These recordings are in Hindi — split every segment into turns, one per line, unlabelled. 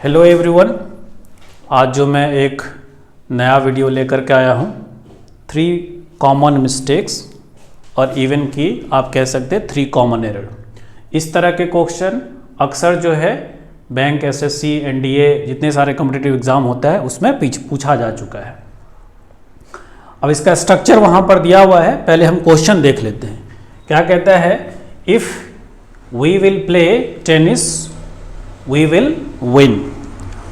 हेलो एवरीवन, आज जो मैं एक नया वीडियो लेकर के आया हूँ 3 कॉमन मिस्टेक्स और इवन की आप कह सकते हैं 3 कॉमन एरर। इस तरह के क्वेश्चन अक्सर जो है बैंक, एसएससी, एनडीए जितने सारे कॉम्पिटिटिव एग्जाम होता है उसमें पूछा जा चुका है। अब इसका स्ट्रक्चर वहाँ पर दिया हुआ है, पहले हम क्वेश्चन देख लेते हैं। क्या कहता है? If we will play tennis we will win.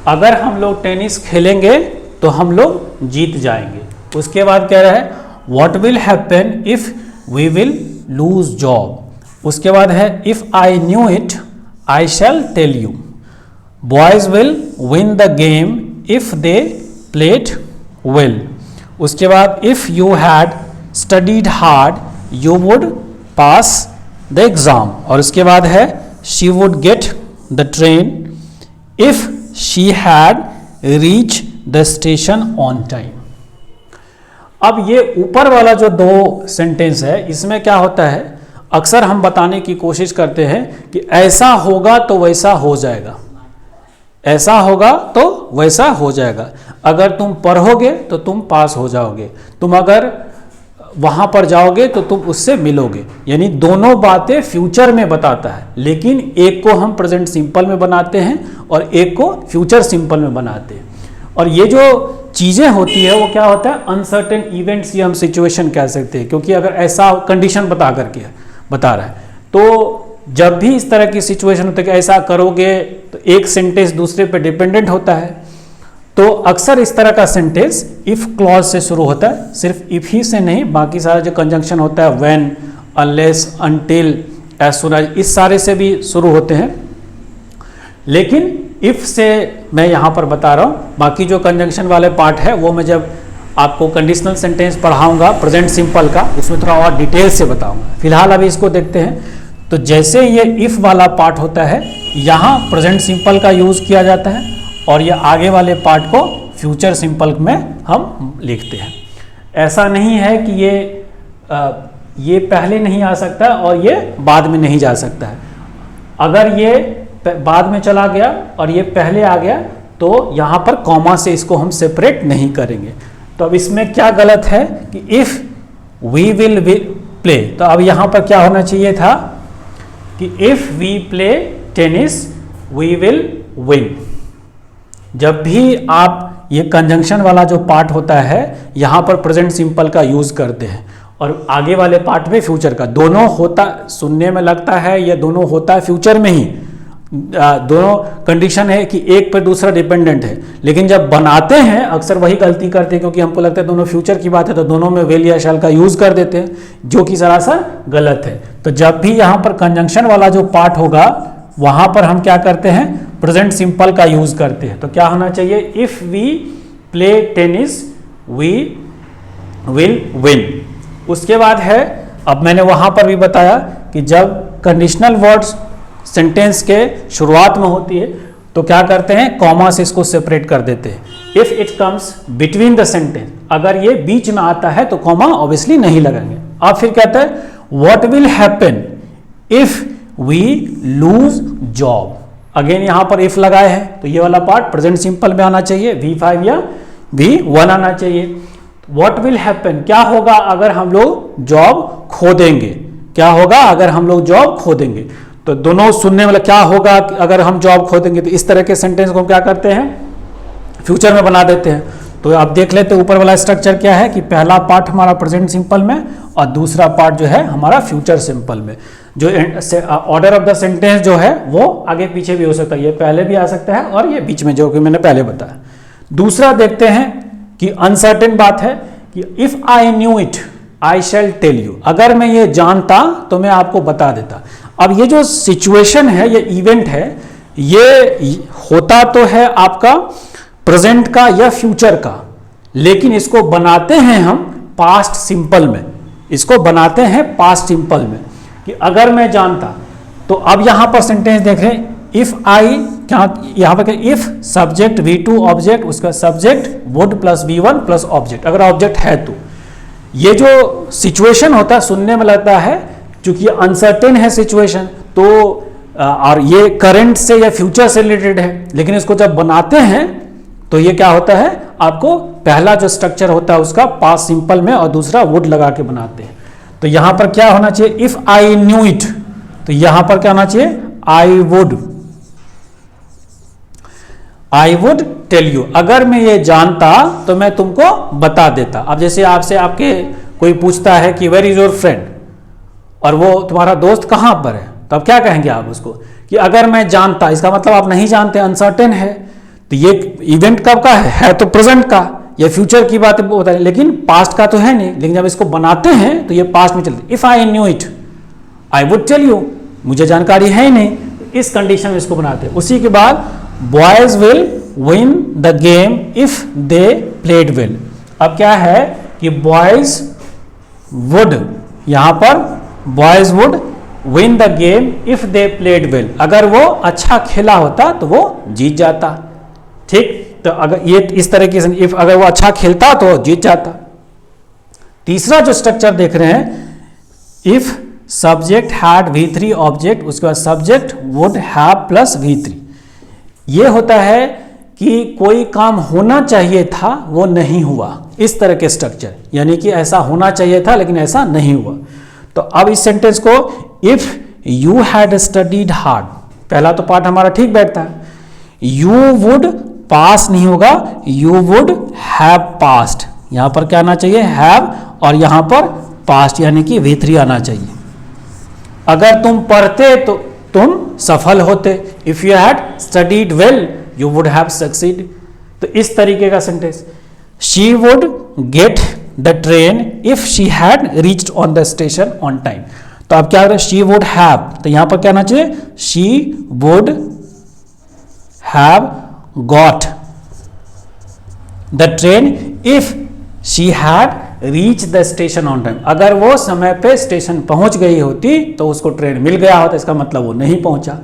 अगर हम लोग टेनिस खेलेंगे तो हम लोग जीत जाएंगे। उसके बाद कह रहा है what will happen if we will lose job. उसके बाद है if I knew it I shall tell you. Boys will win the game if they played well. उसके बाद if you had studied hard you would pass the exam. और उसके बाद है she would get the train if she had reach the station on time. अब ये ऊपर वाला जो 2 सेंटेंस है इसमें क्या होता है, अक्सर हम बताने की कोशिश करते हैं कि ऐसा होगा तो वैसा हो जाएगा, ऐसा होगा तो वैसा हो जाएगा। अगर तुम पढ़ोगे तो तुम पास हो जाओगे, तुम अगर वहाँ पर जाओगे तो तुम उससे मिलोगे। यानी दोनों बातें फ्यूचर में बताता है, लेकिन एक को हम प्रेजेंट सिंपल में बनाते हैं और एक को फ्यूचर सिंपल में बनाते हैं। और ये जो चीज़ें होती है वो क्या होता है, अनसर्टेन इवेंट्स या हम सिचुएशन कह सकते हैं, क्योंकि अगर ऐसा कंडीशन बता करके बता रहा है तो जब भी इस तरह की सिचुएशन होती है कि ऐसा करोगे तो एक सेंटेंस दूसरे पे डिपेंडेंट होता है। तो अक्सर इस तरह का सेंटेंस इफ क्लॉज से शुरू होता है, सिर्फ इफ ही से नहीं, बाकी सारा जो कंजंक्शन होता है when, unless, until, as soon as, इस सारे से भी शुरू होते हैं। लेकिन इफ से मैं यहाँ पर बता रहा हूँ, बाकी जो कंजंक्शन वाले पार्ट है वो मैं जब आपको कंडीशनल सेंटेंस पढ़ाऊंगा प्रेजेंट सिंपल का, उसमें थोड़ा और डिटेल से बताऊंगा। फिलहाल अभी इसको देखते हैं। तो जैसे ये इफ वाला पार्ट होता है यहाँ प्रेजेंट सिंपल का यूज किया जाता है और ये आगे वाले पार्ट को फ्यूचर सिंपल में हम लिखते हैं। ऐसा नहीं है कि ये पहले नहीं आ सकता और ये बाद में नहीं जा सकता है। अगर ये बाद में चला गया और ये पहले आ गया तो यहाँ पर कॉमा से इसको हम सेपरेट नहीं करेंगे। तो अब इसमें क्या गलत है कि इफ वी विल प्ले, तो अब यहाँ पर क्या होना चाहिए था कि if we play tennis we will win. जब भी आप ये कंजंक्शन वाला जो पार्ट होता है यहाँ पर प्रेजेंट सिंपल का यूज करते हैं और आगे वाले पार्ट में फ्यूचर का, दोनों होता सुनने में लगता है ये दोनों होता है फ्यूचर में ही, दोनों कंडीशन है कि एक पर दूसरा डिपेंडेंट है। लेकिन जब बनाते हैं अक्सर वही गलती करते हैं, क्योंकि हमको लगता है दोनों फ्यूचर की बात है तो दोनों में विल या शैल का यूज कर देते हैं, जो कि सरासर गलत है। तो जब भी यहाँ पर कंजंक्शन वाला जो पार्ट होगा वहां पर हम क्या करते हैं, प्रेजेंट सिंपल का यूज करते हैं। तो क्या होना चाहिए, if we play tennis we will win. उसके बाद है, अब मैंने वहां पर भी बताया कि जब कंडीशनल वर्ड्स सेंटेंस के शुरुआत में होती है तो क्या करते हैं, कॉमा से इसको सेपरेट कर देते हैं। If it comes between the sentence, अगर ये बीच में आता है तो कॉमा ऑब्वियसली नहीं लगाएंगे। अब फिर कहता है what will happen if we lose job. Again यहां पर इफ लगाए हैं तो ये वाला पार्ट प्रेजेंट सिंपल में आना चाहिए, V5 या V1 आना चाहिए। व्हाट विल हैपन, क्या होगा अगर हम लोग जॉब खो देंगे, क्या होगा अगर हम लोग जॉब खो देंगे। तो दोनों सुनने वाला क्या होगा अगर हम जॉब खो देंगे, तो इस तरह के सेंटेंस को हम क्या करते हैं, फ्यूचर में बना देते हैं। तो आप देख लेते हैं ऊपर वाला स्ट्रक्चर क्या है कि पहला पार्ट हमारा प्रेजेंट सिंपल में और दूसरा पार्ट जो है हमारा फ्यूचर सिंपल में। जो ऑर्डर ऑफ द सेंटेंस जो है वो आगे पीछे भी हो सकता है, ये पहले भी आ सकता है और ये बीच में, जो कि मैंने पहले बताया। दूसरा देखते हैं कि अनसर्टेन बात है कि if I knew it I shall tell you. अगर मैं ये जानता तो मैं आपको बता देता। अब ये जो सिचुएशन है, ये इवेंट है, ये होता तो है आपका प्रेजेंट का या फ्यूचर का, लेकिन इसको बनाते हैं हम पास्ट सिंपल में, इसको बनाते हैं पास्ट सिंपल में कि अगर मैं जानता। तो अब यहां पर सेंटेंस देख रहे हैं, इफ आई, क्या यहां पर इफ सब्जेक्ट V2 ऑब्जेक्ट, उसका subject would plus V1 plus object, अगर ऑब्जेक्ट है तो ये जो सिचुएशन होता है सुनने में लगता है, चूंकि अनसर्टेन है सिचुएशन, तो और ये करंट से या फ्यूचर से रिलेटेड है, लेकिन इसको जब बनाते हैं तो ये क्या होता है, आपको पहला जो स्ट्रक्चर होता है उसका पास्ट सिंपल में और दूसरा वुड लगा के बनाते हैं। तो यहां पर क्या होना चाहिए, इफ आई न्यू इट, तो यहां पर क्या होना चाहिए, आई वुड टेल यू, अगर मैं ये जानता तो मैं तुमको बता देता। अब जैसे आपसे आपके कोई पूछता है कि वेयर इज योर फ्रेंड, और वो तुम्हारा दोस्त कहां पर है, तो अब क्या कहेंगे आप उसको कि अगर मैं जानता, इसका मतलब आप नहीं जानते, अनसर्टेन है। तो ये इवेंट कब का है तो प्रेजेंट का, ये फ्यूचर की बात होता है, लेकिन पास्ट का तो है नहीं। लेकिन जब इसको बनाते हैं तो ये पास्ट में चलते, if I knew it I would tell you, मुझे जानकारी है ही नहीं, इस कंडीशन में इसको बनाते हैं। उसी के बाद boys will win the game if they played well. अब क्या है कि बॉयज वुड, यहां पर boys would win the game if they played well, अगर वो अच्छा खेला होता तो वो जीत जाता। ठीक, तो अगर ये इस तरीके से इफ अगर वो अच्छा खेलता तो जीत जाता। तीसरा जो स्ट्रक्चर देख रहे हैं, if subject had V3 object, उसके बाद subject would have plus V3। ये होता है कि कोई काम होना चाहिए था वो नहीं हुआ, इस तरह के स्ट्रक्चर, यानी कि ऐसा होना चाहिए था लेकिन ऐसा नहीं हुआ। तो अब इस सेंटेंस को, if you had studied hard, पहला तो पार्ट हमारा ठीक बैठता है, यू वुड पास नहीं होगा, यू वुड हैव पास्ट, यहां पर क्या आना चाहिए, हैव, और यहां पर पास्ट यानी कि V3 आना चाहिए। अगर तुम पढ़ते तो तुम सफल होते, if you had studied well you would have succeed. तो इस तरीके का sentence, she would get the train if she had reached on the station on time. तो अब क्या, शी वुड हैव, तो यहां पर क्या आना चाहिए, she would have got the train if she had reach the station on time. अगर वो समय पे स्टेशन पहुंच गई होती तो उसको ट्रेन मिल गया होता, इसका मतलब वो नहीं पहुंचा।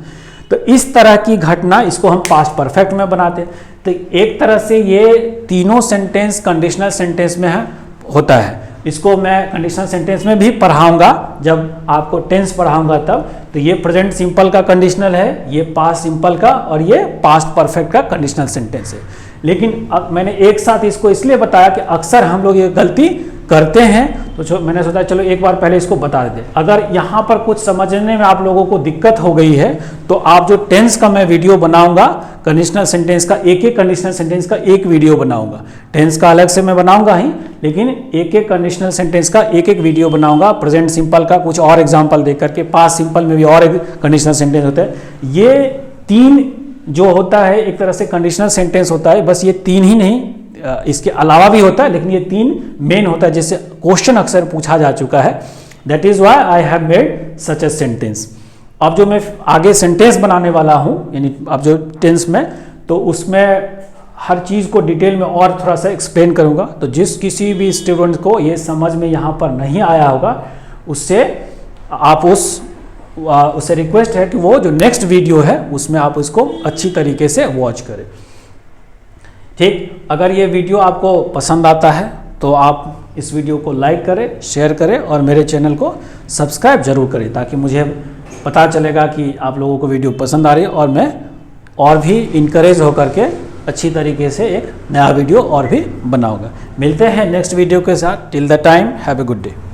तो इस तरह की घटना, इसको हम पास्ट परफेक्ट में बनाते हैं। तो एक तरह से ये तीनों सेंटेंस कंडीशनल सेंटेंस में होता है। इसको मैं कंडीशनल सेंटेंस में भी पढ़ाऊंगा, जब आपको टेंस पढ़ाऊंगा तब। तो ये प्रेजेंट सिंपल का कंडीशनल है, ये पास्ट सिंपल का, और ये पास्ट परफेक्ट का कंडीशनल सेंटेंस है। लेकिन अब मैंने एक साथ इसको इसलिए बताया कि अक्सर हम लोग ये गलती करते हैं, तो मैंने सोचा चलो एक बार पहले इसको बता देते। अगर यहाँ पर कुछ समझने में आप लोगों को दिक्कत हो गई है तो आप जो टेंस का मैं वीडियो बनाऊंगा, कंडीशनल सेंटेंस का एक एक कंडीशनल सेंटेंस का एक वीडियो बनाऊंगा। टेंस का अलग से मैं बनाऊंगा ही, लेकिन एक एक कंडीशनल सेंटेंस का एक एक वीडियो बनाऊंगा। प्रेजेंट सिंपल का कुछ और एग्जाम्पल दे करके, पास्ट सिंपल में भी और एक कंडीशनल सेंटेंस होता है। ये तीन जो होता है एक तरह से कंडीशनल सेंटेंस होता है, बस ये तीन ही नहीं, इसके अलावा भी होता है, लेकिन ये तीन मेन होता है, जिससे क्वेश्चन अक्सर पूछा जा चुका है। That is why I have made such a sentence. अब जो मैं आगे सेंटेंस बनाने वाला हूं, यानी अब जो टेंस में, तो उसमें हर चीज़ को डिटेल में और थोड़ा सा एक्सप्लेन करूंगा। तो जिस किसी भी स्टूडेंट को ये समझ में यहाँ पर नहीं आया होगा, उससे आप उससे रिक्वेस्ट है कि वो जो नेक्स्ट वीडियो है उसमें आप उसको अच्छी तरीके से वॉच करें। ठीक, अगर ये वीडियो आपको पसंद आता है तो आप इस वीडियो को लाइक करें, शेयर करें और मेरे चैनल को सब्सक्राइब जरूर करें, ताकि मुझे पता चलेगा कि आप लोगों को वीडियो पसंद आ रही है और मैं और भी इनकरेज होकर के अच्छी तरीके से एक नया वीडियो और भी बनाऊंगा। मिलते हैं नेक्स्ट वीडियो के साथ। Till the time, have a good day.